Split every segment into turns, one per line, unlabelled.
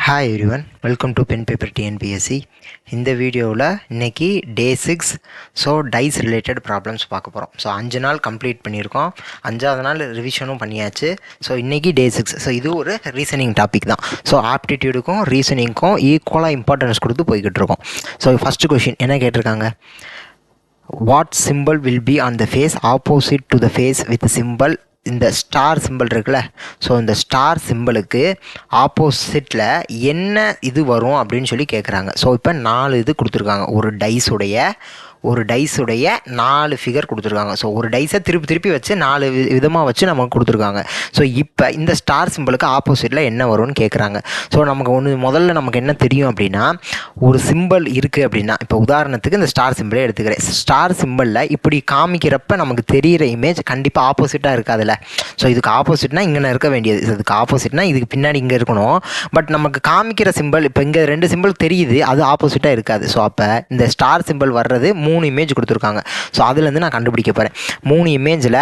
Hi everyone, welcome to Pen Paper TNPSC. இந்த வீடியோவில் இன்றைக்கி டே 6 ஸோ டைஸ் ரிலேட்டட் ப்ராப்ளம்ஸ் பார்க்க போகிறோம். ஸோ 5 நாள் கம்ப்ளீட் பண்ணியிருக்கோம், 5ஆவது நாள் ரிவிஷனும் பண்ணியாச்சு. ஸோ இன்றைக்கி டே 6. ஸோ இது ஒரு ரீசனிங் டாபிக் தான். ஸோ ஆப்டிடியூடுக்கும் ரீசனிங்க்கும் ஈக்குவலாக இம்பார்ட்டன்ஸ் கொடுத்து போய்கிட்டு இருக்கோம். ஸோ ஃபஸ்ட்டு கொஷின் என்ன கேட்டிருக்காங்க, what symbol will be on the face opposite to the face with symbol இந்த ஸ்டார் சிம்பிள் இருக்குல்ல. ஸோ இந்த ஸ்டார் சிம்பிளுக்கு ஆப்போசிட்டில் என்ன இது வரும் அப்படின்னு சொல்லி கேட்குறாங்க. ஸோ இப்போ 4 இது கொடுத்துருக்காங்க. ஒரு டைஸுடைய 4 ஃபிகர் கொடுத்துருக்காங்க. ஸோ ஒரு டைஸை திருப்பி வச்சு 4 விதமாக வச்சு நமக்கு கொடுத்துருக்காங்க. ஸோ இப்போ இந்த ஸ்டார் சிம்பிளுக்கு ஆப்போசிட்டில் என்ன வரும்னு கேட்குறாங்க. ஸோ நமக்கு முதல்ல நமக்கு என்ன தெரியும் அப்படின்னா, ஒரு சிம்பிள் இருக்குது அப்படின்னா, இப்போ உதாரணத்துக்கு இந்த ஸ்டார் சிம்பிளே எடுத்துக்கிறேன். ஸ்டார் சிம்பிளில் இப்படி காமிக்கிறப்ப நமக்கு தெரிகிற இமேஜ் கண்டிப்பாக ஆப்போசிட்டாக இருக்காதுல்ல. ஸோ இதுக்கு ஆப்போசிட்னா இங்கே இருக்க வேண்டியது, இதுக்கு ஆப்போசிட்னா இதுக்கு பின்னாடி இங்கே இருக்கணும். பட் நமக்கு காமிக்கிற சிம்பிள் இப்போ இங்கே 2 சிம்பிள் தெரியுது, அது ஆப்போசிட்டாக இருக்காது. ஸோ அப்போ இந்த ஸ்டார் சிம்பிள் வர்றது 3 இமேஜ் கொடுத்துருக்காங்க. ஸோ அதுலேருந்து நான் கண்டுபிடிக்க போகிறேன். 3 இமேஜில்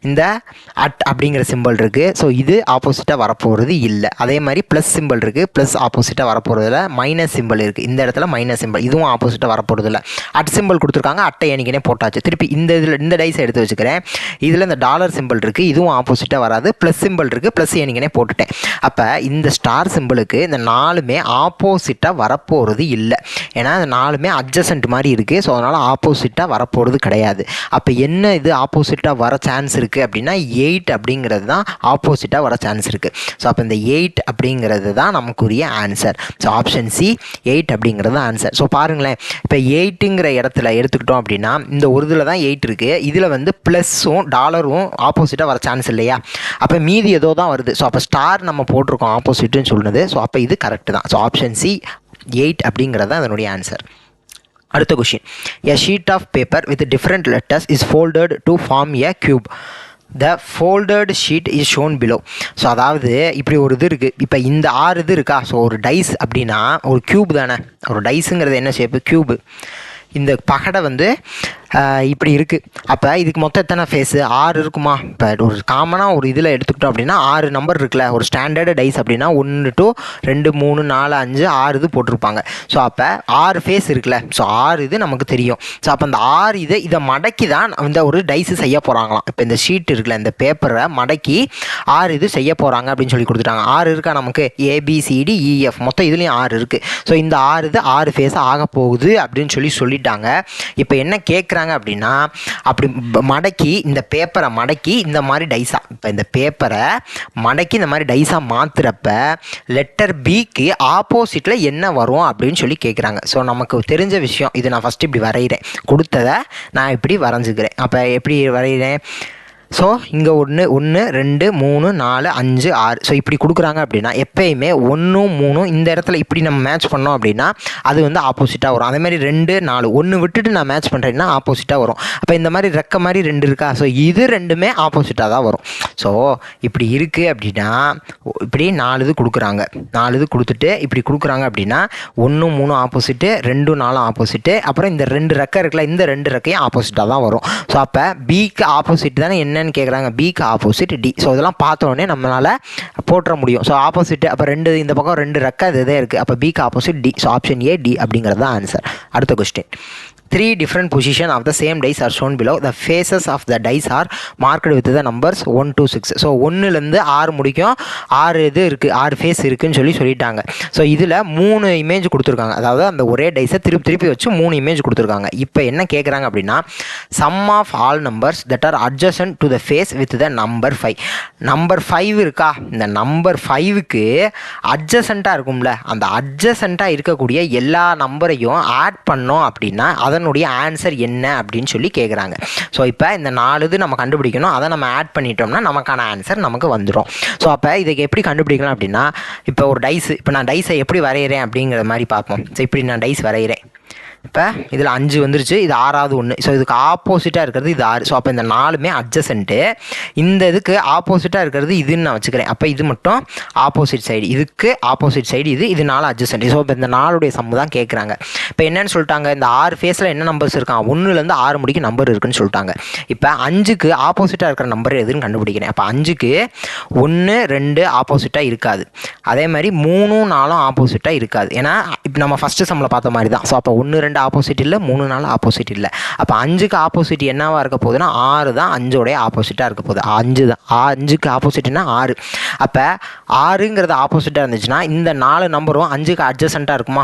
இந்த அட் அப்படிங்கிற சிம்பிள் இருக்குது. ஸோ இது ஆப்போசிட்டாக வரப்போகிறது இல்லை. அதே மாதிரி ப்ளஸ் சிம்பிள் இருக்குது, ப்ளஸ் ஆப்போசிட்டாக வரப்போகிறதில்ல. மைனஸ் சிம்பிள் இருக்குது, இந்த இடத்துல மைனஸ் சிம்பிள், இதுவும் ஆப்போசிட்டாக வரப்போகிறதில்ல. அட் சிம்பிள் கொடுத்துருக்காங்க, அட்டை எண்ணிக்கைனே போட்டாச்சு. திருப்பி இந்த டைஸை எடுத்து வச்சுக்கிறேன். இதில் இந்த டாலர் சிம்பிள் இருக்குது, இதுவும் ஆப்போசிட்டாக வராது. ப்ளஸ் சிம்பிள் இருக்குது, ப்ளஸ் எண்ணிக்கைனே போட்டுட்டேன். அப்போ இந்த ஸ்டார் சிம்பிளுக்கு இந்த 4மே ஆப்போசிட்டாக வரப்போகிறது இல்லை. ஏன்னா இந்த 4மே அட்ஜசன்ட் மாதிரி இருக்குது. ஸோ அதனால் ஆப்போசிட்டாக வரப்போகிறது கிடையாது. அப்போ என்ன இது ஆப்போசிட்டாக வர சான்ஸ் இருக்குது அப்படின்னா 8 அப்படிங்கிறது தான் ஆப்போசிட்டாக வர சான்ஸ் இருக்குது. ஸோ அப்போ இந்த 8 அப்படிங்கிறது தான் நமக்குரிய ஆன்சர். ஸோ ஆப்ஷன் சி 8 அப்படிங்கிறது தான் ஆன்சர். ஸோ பாருங்களேன், இப்போ 8ங்கிற இடத்துல எடுத்துக்கிட்டோம் அப்படின்னா இந்த ஒரு இதில் தான் 8 இருக்குது. இதில் வந்து ப்ளஸ்ஸும் டாலரும் ஆப்போசிட்டாக வர சான்ஸ் இல்லையா. அப்போ மீதி ஏதோ தான் வருது. ஸோ அப்போ ஸ்டார் நம்ம போட்டிருக்கோம் ஆப்போசிட்டுன்னு சொல்லுது. ஸோ அப்போ இது கரெக்டு தான். ஸோ ஆப்ஷன் சி 8 அப்படிங்கிறது தான் அதனுடைய ஆன்சர். அடுத்த question, a sheet of paper with different letters is folded to form a cube. The folded sheet is shown below. So அதாவது இப்படி ஒரு இது இருக்குது. இப்போ இந்த 6 இது இருக்கா. ஸோ ஒரு டைஸ் அப்படின்னா ஒரு க்யூப் தானே. ஒரு டைஸுங்கிறது என்ன ஷேப்பு, க்யூபு. இந்த பகடை வந்து இப்படி இருக்குது. அப்போ இதுக்கு மொத்தம் எத்தனை ஃபேஸு, 6 இருக்குமா. இப்போ ஒரு காமனாக ஒரு இதில் எடுத்துக்கிட்டோம் அப்படின்னா 6 நம்பர் இருக்குல்ல. ஒரு ஸ்டாண்டர்டு டைஸ் அப்படின்னா 1 2 3 4 5 6 இது போட்டிருப்பாங்க. ஸோ அப்போ 6 ஃபேஸ் இருக்குல்ல. ஸோ 6 இது நமக்கு தெரியும். ஸோ அப்போ அந்த 6 இதை மடக்கி தான் இந்த ஒரு டைஸு செய்ய போகிறாங்களாம். இப்போ இந்த ஷீட் இருக்குல்ல, இந்த பேப்பரை மடக்கி 6 இது செய்ய போகிறாங்க அப்படின்னு சொல்லி கொடுத்துட்டாங்க. 6 இருக்கா நமக்கு, ABCDEF மொத்தம் இதுலேயும் 6 இருக்குது. ஸோ இந்த 6 இது 6 ஃபேஸ் ஆக போகுது அப்படின்னு சொல்லிட்டாங்க. இப்போ என்ன கேட்குறாங்க அப்படின்னா, அப்படி மடக்கி இந்த பேப்பரை மடக்கி இந்த மாதிரி டைஸா, இப்போ இந்த பேப்பரை மடக்கி இந்த மாதிரி டைஸா மாத்துறப்ப லெட்டர் பிக்கு ஆப்போசிட்டில் என்ன வரும் அப்படின்னு சொல்லி கேட்குறாங்க. ஸோ நமக்கு தெரிஞ்ச விஷயம் இது. நான் ஃபஸ்ட்டு இப்படி வரைகிறேன், கொடுத்ததை நான் இப்படி வரைஞ்சிக்கிறேன். அப்போ எப்படி வரைகிறேன், ஸோ இங்கே 1 1 2 3 4 5 6. ஸோ இப்படி கொடுக்குறாங்க அப்படின்னா எப்பயுமே 1 3 இந்த இடத்துல இப்படி நம்ம மேட்ச் பண்ணோம் அப்படின்னா அது வந்து ஆப்போசிட்டாக வரும். அதேமாதிரி 2 4 1 விட்டுட்டு நான் மேட்ச் பண்ணுறேன்னா ஆப்போசிட்டாக வரும். அப்போ இந்த மாதிரி ரெக்க மாதிரி 2 இருக்கா. ஸோ இது 2மே ஆப்போசிட்டாக தான் வரும். ஸோ இப்படி இருக்குது அப்படின்னா இப்படி 4 இது கொடுக்குறாங்க. 4 இது கொடுத்துட்டு இப்படி கொடுக்குறாங்க அப்படின்னா 1 3 ஆப்போசிட்டு, 2 4 ஆப்போசிட்டு, அப்புறம் இந்த 2 ரெக்கை இருக்குல்ல, இந்த 2 ரெக்கையும் ஆப்போசிட்டாக தான் வரும். ஸோ அப்போ பிக்கு ஆப்போசிட் தானே என்னன்னு கேட்குறாங்க, பிக்கு ஆப்போசிட் டி. ஸோ இதெல்லாம் பார்த்த உடனே நம்மளால் போட்டுற முடியும். ஸோ ஆப்போசிட் அப்போ 2 இந்த பக்கம் 2 ரெக்கை இதே இருக்குது. அப்போ பிக்கு opposite D. So option A D அப்படிங்கிறது தான் ஆன்சர். அடுத்த question, 3 different positions of the same dice are shown below. The faces of the dice are marked with the numbers 1 to 6. So 1லேருந்து 6 முடிக்கும். 6 இது இருக்குது, 6 ஃபேஸ் இருக்குதுன்னு சொல்லிட்டாங்க. ஸோ இதில் 3 image கொடுத்துருக்காங்க. அதாவது அந்த ஒரே டைஸை திருப்பி வச்சு 3 இமேஜ் கொடுத்துருக்காங்க. இப்போ என்ன கேட்குறாங்க அப்படின்னா, sum of all numbers that are adjacent to the face with the number 5. Number 5 இருக்கா, இந்த நம்பர் 5க்கு அட்ஜசண்ட்டாக இருக்கும்ல, அந்த அட்ஜசண்ட்டாக இருக்கக்கூடிய எல்லா நம்பரையும் ஆட் பண்ணோம் அப்படின்னா அதனுடைய ஆன்சர் என்ன அப்படின்னு சொல்லி கேட்குறாங்க. ஸோ இப்போ இந்த 4 இது நம்ம கண்டுபிடிக்கணும். அதை நம்ம ஆட் பண்ணிட்டோம்னா நமக்கான ஆன்சர் நமக்கு வந்துடும். ஸோ அப்போ இதுக்கு எப்படி கண்டுபிடிக்கலாம் அப்படின்னா, இப்போ ஒரு டைஸு, இப்போ நான் டைஸை எப்படி வரைகிறேன் அப்படிங்கிற மாதிரி பார்ப்போம். ஸோ இப்படி நான் டைஸ் வரைகிறேன். இப்போ இதில் 5 வந்துருச்சு, இது 6வது ஒன்று. ஸோ இதுக்கு ஆப்போசிட்டாக இருக்கிறது இது 6. ஸோ அப்போ இந்த 4மே அட்ஜசன்ட்டு. இந்த இதுக்கு ஆப்போசிட்டாக இருக்கிறது இதுன்னு நான் வச்சுக்கிறேன். அப்போ இது மட்டும் ஆப்போசிட் சைடு, இதுக்கு ஆப்போசிட் சைடு இது 4 அட்ஜசன்ட். ஸோ இப்போ இந்த 4உடைய சம்மு தான் கேட்குறாங்க. இப்போ என்னென்னு சொல்லிட்டாங்க, இந்த 6 ஃபேஸில் என்ன நம்பர்ஸ் இருக்கான், 1லேருந்து 6 முடிக்கு நம்பர் இருக்குன்னு சொல்லிட்டாங்க. இப்போ 5க்கு ஆப்போசிட்டாக இருக்கிற நம்பர் எதுன்னு கண்டுபிடிக்கிறேன். அப்போ 5க்கு 1 2 ஆப்போசிட்டாக இருக்காது. அதே மாதிரி 3 4 ஆப்போசிட்டாக இருக்காது. ஏன்னா இப்போ நம்ம ஃபஸ்ட்டு சம்மில் பார்த்த மாதிரி தான். ஸோ அப்போ 1 2 ஆப்போசிட் இல்லை, 3 4 ஆப்போசிட் இல்லை. அப்போ 5க்கு ஆப்போசிட் என்னவாக இருக்க போகுதுன்னா 6 தான் 5உடைய ஆப்போசிட்டாக இருக்க போகுது. 5 தான் 5க்கு ஆப்போசிட்னா 6. அப்போ 6ங்கிறது ஆப்போசிட்டாக இருந்துச்சுன்னா இந்த 4 நம்பரும் 5க்கு அட்ஜசண்ட்டாக இருக்குமா?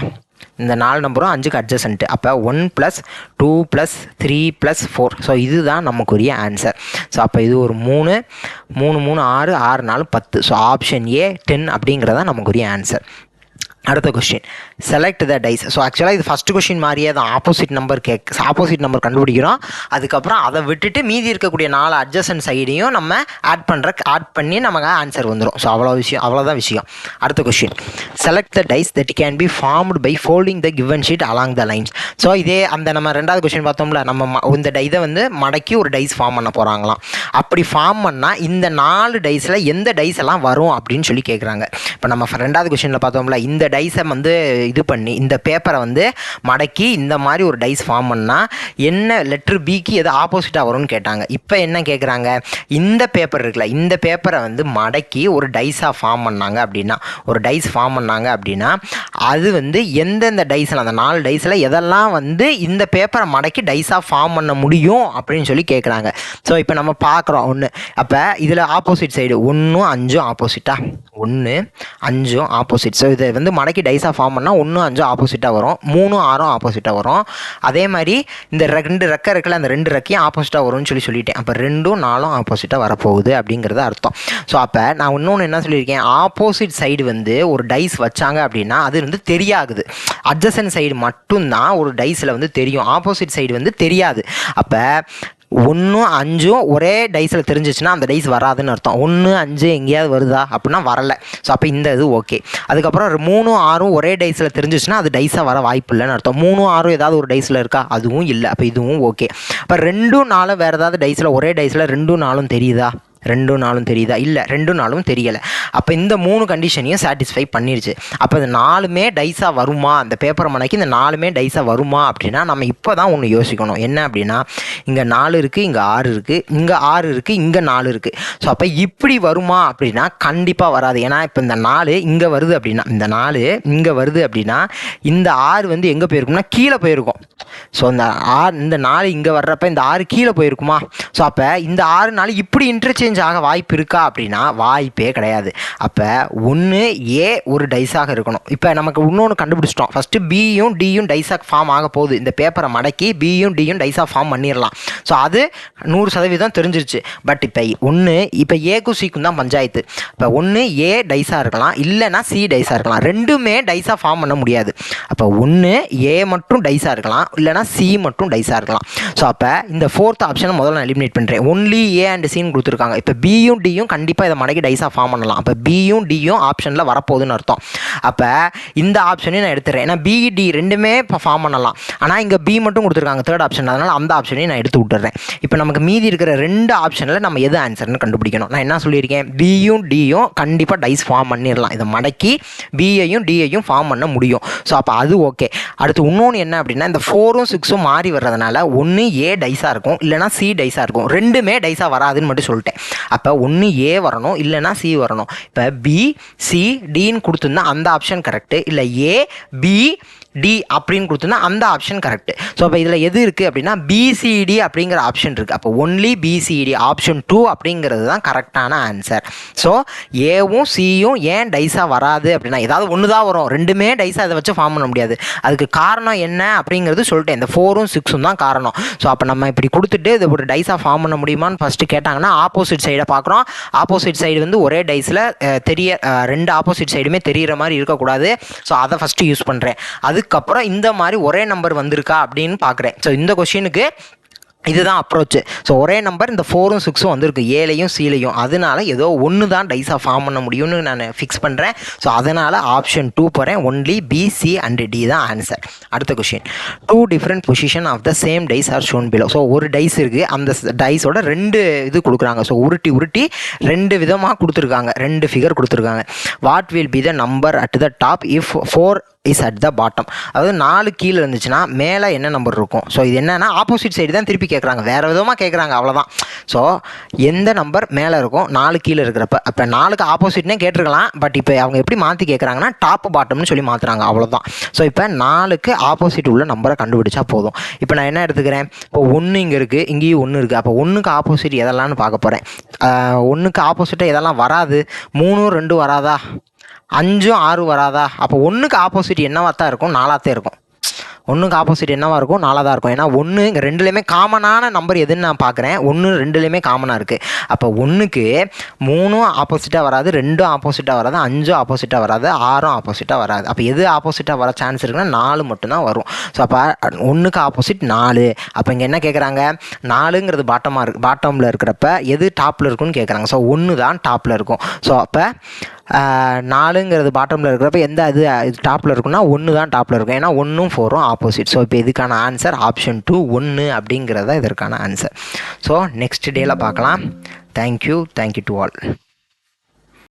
இந்த 4 நம்பரும் 5க்கு அட்ஜசன்ட்டு. அப்போ 1 + 2 + 3 + 4. ஸோ இதுதான் நமக்குரிய ஆன்சர். ஸோ அப்போ இது ஒரு 3 3 3 6 6 4 10. ஸோ ஆப்ஷன் ஏ 10 அப்படிங்கிறதான் நமக்குரிய ஆன்சர். அடுத்த question, select the dice. So ஆக்சுவலாக இது ஃபஸ்ட்டு கொஸ்டின் மாதிரியே தான். ஆப்போசிட் நம்பர் கண்டுபிடிக்கிறோம். அதுக்கப்புறம் அதை விட்டுட்டு மீதி இருக்கக்கூடிய 4 அட்ஜசன்ட் சைடையும் நம்ம ஆட் பண்ணி நமக்கு ஆன்சர் வந்துடும். ஸோ அவ்வளோதான் விஷயம். அடுத்த question, select the dice that can be formed by folding the given sheet along the lines. So இதே அந்த நம்ம 2வது கொஸ்டின் பார்த்தோம்ல, நம்ம இந்த இதை மடக்கி ஒரு டைஸ் ஃபார்ம் பண்ண போகிறாங்களாம். அப்படி ஃபார்ம் பண்ணால் இந்த 4 டைஸில் எந்த டைஸ் எல்லாம் வரும் அப்படின்னு சொல்லி கேட்குறாங்க. இப்போ நம்ம 2வது கொஸ்டினில் பார்த்தோம்ல, இந்த டைஸை இது பண்ணி இந்த பேப்பரை மடக்கி இந்த மாதிரி ஒரு டைஸ் ஃபார்ம் பண்ணால் என்ன லெட்ரு பிக்கு எது ஆப்போசிட்டாக வரும்னு கேட்டாங்க. இப்போ என்ன கேட்குறாங்க, இந்த பேப்பர் இருக்குல்ல, இந்த பேப்பரை மடக்கி ஒரு டைஸாக ஃபார்ம் பண்ணாங்க அப்படின்னா அது எந்தெந்த டைஸில், அந்த 4 டைஸில் எதெல்லாம் இந்த பேப்பரை மடக்கி டைஸாக ஃபார்ம் பண்ண முடியும் அப்படின்னு சொல்லி கேட்குறாங்க. ஸோ இப்போ நம்ம பார்க்குறோம் ஒன்று. அப்போ இதில் ஆப்போசிட் சைடு 1 5 ஆப்போசிட்டா, 1 5 ஆப்போசிட். ஸோ இதை மடக்கி டைஸாக ஃபார்ம் பண்ணால் 1 5 ஆப்போசிட்டாக வரும், 3 6 ஆப்போசிட்டாக வரும். அதே மாதிரி இந்த 2 ரெக்கை இருக்குல்ல, அந்த 2 ரெக்கையும் ஆப்போசிட்டாக வரும்னு சொல்லிட்டேன். அப்போ 2 4 ஆப்போசிட்டாக வரப்போகுது அப்படிங்கிறது அர்த்தம். ஸோ அப்போ நான் இன்னொன்று என்ன சொல்லியிருக்கேன், ஆப்போசிட் சைடு ஒரு டைஸ் வச்சாங்க அப்படின்னா அது தெரியாகுது. அட்ஜசன்ட் சைடு மட்டும்தான் ஒரு டைஸில் தெரியும், ஆப்போசிட் சைடு தெரியாது. அப்போ 1 5 ஒரே டைஸில் தெரிஞ்சிச்சுன்னா அந்த டைஸ் வராதுன்னு அர்த்தம். 1 5 எங்கேயாவது வருதா அப்படின்னா வரலை. ஸோ அப்போ இந்த இது ஓகே. அதுக்கப்புறம் 3 6 ஒரே டைஸில் தெரிஞ்சிச்சுன்னா அது டைஸாக வர வாய்ப்பு இல்லைன்னு அர்த்தம். 3 6 ஏதாவது ஒரு டைஸில் இருக்கா, அதுவும் இல்லை. அப்போ இதுவும் ஓகே. அப்போ 2 4 வேறு ஏதாவது டைஸில், ஒரே டைஸில் 2 4 தெரியுதா, 2 4 தெரியுதா, இல்லை 2 4 தெரியலை. அப்போ இந்த 3 கண்டிஷனையும் சாட்டிஸ்ஃபை பண்ணிருச்சு. அப்போ இந்த 4மே டைஸாக வருமா, அந்த பேப்பர் மடக்கி இந்த 4மே டைஸாக வருமா அப்படின்னா நம்ம இப்போ தான் ஒன்று யோசிக்கணும். என்ன அப்படின்னா, இங்கே 4 இருக்குது, இங்கே 6 இருக்குது, இங்கே 6 இருக்குது, இங்கே 4 இருக்குது. ஸோ அப்போ இப்படி வருமா அப்படின்னா கண்டிப்பாக வராது. ஏன்னா இப்போ இந்த 4 இங்கே வருது அப்படின்னா, இந்த 4 இங்கே வருது அப்படின்னா இந்த 6 எங்கே போயிருக்கும்னா கீழே போயிருக்கும். ஸோ இந்த 4 இங்கே வர்றப்ப இந்த 6 கீழே போயிருக்குமா. ஸோ அப்போ இந்த 6 4 இப்படி இன்டர்சேஞ்ச் ஆக வாய்ப்பு இருக்கா அப்படின்னா வாய்ப்பே கிடையாது. அப்போ 1 ஏ ஒரு டைஸாக இருக்கணும். இப்போ நமக்கு இன்னொன்று கண்டுபிடிச்சிட்டோம். ஃபஸ்ட்டு பியும் டியும் டைஸாக ஃபார்ம் ஆக போகுது. இந்த பேப்பரை மடக்கி பியும் டியும் டைஸாக ஃபார்ம் பண்ணிடலாம். ஸோ அது 100% தெரிஞ்சிருச்சு. பட் இப்போ ஏக்கும் சிக்கும் தான் பஞ்சாயத்து. இப்போ 1 ஏ டைஸாக இருக்கலாம், இல்லைனா சி டைஸாக இருக்கலாம். ரெண்டுமே டைஸாக ஃபார்ம் பண்ண முடியாது. அப்போ 1 ஏ மட்டும் டைஸாக இருக்கலாம், இல்லைனா சி மட்டும் டைஸாக இருக்கலாம். ஸோ அப்போ இந்த 4th ஆப்ஷனை முதல்ல நான் எலிமினேட் பண்ணுறேன். ஒன்லி ஏ அண்ட் சின்னு கொடுத்துருக்காங்க. இப்போ பியும் டியும் கண்டிப்பாக இதை மடக்கி டைஸாக ஃபார்ம் பண்ணலாம். அப்போ பியும் டியும் ஆப்ஷனில் வரப்போகுதுன்னு அர்த்தம். அப்போ இந்த ஆப்ஷனையும் நான் எடுத்துறேன். ஏன்னா பிடி ரெண்டுமே இப்போ ஃபார்ம் பண்ணலாம். ஆனால் இங்கே பி மட்டும் கொடுத்துருக்காங்க 3rd ஆப்ஷன், அதனால் அந்த ஆப்ஷனையும் நான் எடுத்து விட்டுறேன். இப்போ நமக்கு மீதி இருக்கிற 2 ஆப்ஷனில் நம்ம எது ஆன்சர்னு கண்டுபிடிக்கணும். நான் என்ன சொல்லியிருக்கேன், பியும் டியும் கண்டிப்பாக டைஸ் ஃபார்ம் பண்ணிடலாம். இதை மடக்கி பியையும் டியையும் ஃபார்ம் பண்ண முடியும். ஸோ அப்போ அது ஓகே. அடுத்து இன்னொன்று என்ன அப்படின்னா, இந்த 4ம் 6ம் மாறி வர்றதுனால 1 ஏ டைஸாக இருக்கும், இல்லைனா சி டைஸாக இருக்கும். ரெண்டுமே டைஸாக வராதுன்னு மட்டும் சொல்லிட்டேன். அப்போ 1 ஏ வரணும், இல்லைனா சி வரணும். இப்போ பி சி டின்னு கொடுத்துருந்தா அந்த ஆப்ஷன் கரெக்டு, இல்லை ஏ பி டி அப்படின்னு கொடுத்தோன்னா அந்த ஆப்ஷன் கரெக்ட். ஸோ அப்போ இதில் எது இருக்குது அப்படின்னா பிசிடி அப்படிங்கிற ஆப்ஷன் இருக்குது. அப்போ ஒன்லி பிசிடி ஆப்ஷன் 2 அப்படிங்கிறது தான் கரெக்டான ஆன்சர். ஸோ ஏவும் சியும் ஏன் டைஸாக வராது அப்படின்னா, ஏதாவது ஒன்று தான் வரும், ரெண்டுமே டைஸாக இதை வச்சு ஃபார்ம் பண்ண முடியாது. அதுக்கு காரணம் என்ன அப்படிங்கிறது சொல்லிட்டேன். இந்த 4ம் 6ம் தான் காரணம். ஸோ அப்போ நம்ம இப்படி கொடுத்துட்டு இதை ஒரு டைஸாக ஃபார்ம் பண்ண முடியுமான்னு ஃபஸ்ட்டு கேட்டாங்கன்னா ஆப்போசிட் சைடை பார்க்குறோம். ஆப்போசிட் சைடு ஒரே டைஸில் ரெண்டு ஆப்போசிட் சைடுமே தெரிகிற மாதிரி இருக்கக்கூடாது. ஸோ அதை ஃபஸ்ட்டு யூஸ் பண்ணுறேன். அதுக்கப்புறம் இந்த மாதிரி ஒரே நம்பர் வந்திருக்கா அப்படின்னு பார்க்குறேன். ஸோ இந்த கொஸ்டினுக்கு இதுதான் அப்ரோச்சு. ஸோ ஒரே நம்பர் இந்த 4ம் 6ம் வந்திருக்கு, ஏலையும் சீலையும். அதனால ஏதோ ஒன்று தான் டைஸாக ஃபார்ம் பண்ண முடியும்னு நான் ஃபிக்ஸ் பண்ணுறேன். ஸோ அதனால் ஆப்ஷன் 2 போகிறேன். Only B, C and D தான் ஆன்சர். அடுத்த question, 2 different position of the same dice are shown below. So ஒரு டைஸ் இருக்குது, அந்த டைஸோட 2 இது கொடுக்குறாங்க. ஸோ உருட்டி 2 விதமாக கொடுத்துருக்காங்க, 2 ஃபிகர் கொடுத்துருக்காங்க. What will be the number at the top if 4 is at the bottom? அதாவது 4 கீழே இருந்துச்சுன்னா மேலே என்ன நம்பர் இருக்கும்? ஸோ இது என்னன்னா ஆப்போசிட் சைடு தான் திருப்பி கேட்குறாங்க, வேறு விதமாக கேட்குறாங்க, அவ்வளோதான். ஸோ எந்த நம்பர் மேலே இருக்கும் 4 கீழே இருக்கிறப்ப? அப்போ 4க்கு ஆப்போசிட்னே கேட்டிருக்கலாம், பட் இப்போ அவங்க எப்படி மாற்றி கேட்குறாங்கன்னா டாப் பாட்டம்னு சொல்லி மாற்றுறாங்க, அவ்வளோதான். ஸோ இப்போ 4க்கு ஆப்போசிட் உள்ள நம்பரை கண்டுபிடிச்சா போதும். இப்போ நான் என்ன எடுத்துக்கிறேன், இப்போ 1 இங்கே இருக்குது, இங்கேயும் 1 இருக்குது. அப்போ 1க்கு ஆப்போசிட் எதெல்லாம்னு பார்க்க போகிறேன். 1க்கு ஆப்போசிட்டாக எதெல்லாம் வராது? 3 2 வராதா? 5 6 வராதா? அப்போ 1க்கு ஆப்போசிட் என்னவா தான் இருக்கும்? 4ஆக இருக்கும். 1க்கு ஆப்போசிட் என்னவாக இருக்கும்? 4ஆக தான் இருக்கும். ஏன்னா 1 இங்கே 2லேயுமே காமனான நம்பர் எதுன்னு நான் பார்க்குறேன். 1 2லேயுமே காமனாக இருக்குது. அப்போ 1க்கு 3 ஆப்போசிட்டாக வராது, 2 ஆப்போசிட்டாக வராது, 5 ஆப்போசிட்டாக வராது, 6 ஆப்போசிட்டாக வராது. அப்போ எது ஆப்போசிட்டாக வர சான்ஸ் இருக்குன்னா 4 மட்டும்தான் வரும். ஸோ அப்போ 1க்கு ஆப்போசிட் 4. அப்போ இங்கே என்ன கேட்குறாங்க, 4ங்கிறது பாட்டமில் இருக்கிறப்ப எது டாப்பில் இருக்குன்னு கேட்குறாங்க. ஸோ 1 தான் டாப்பில் இருக்கும். ஸோ அப்போ 4ங்கிறது பாட்டமில் இருக்கிறப்ப எந்த இது டாப்பில் இருக்குன்னா 1 தான் டாப்பில் இருக்கும். ஏன்னா 1ம் 4ம் ஆப்போசிட். ஸோ இப்போ இதுக்கான ஆன்சர் ஆப்ஷன் 2 1 அப்படிங்கிறது தான் இதற்கான ஆன்சர். ஸோ நெக்ஸ்ட் டேயில் பார்க்கலாம். Thank you to all.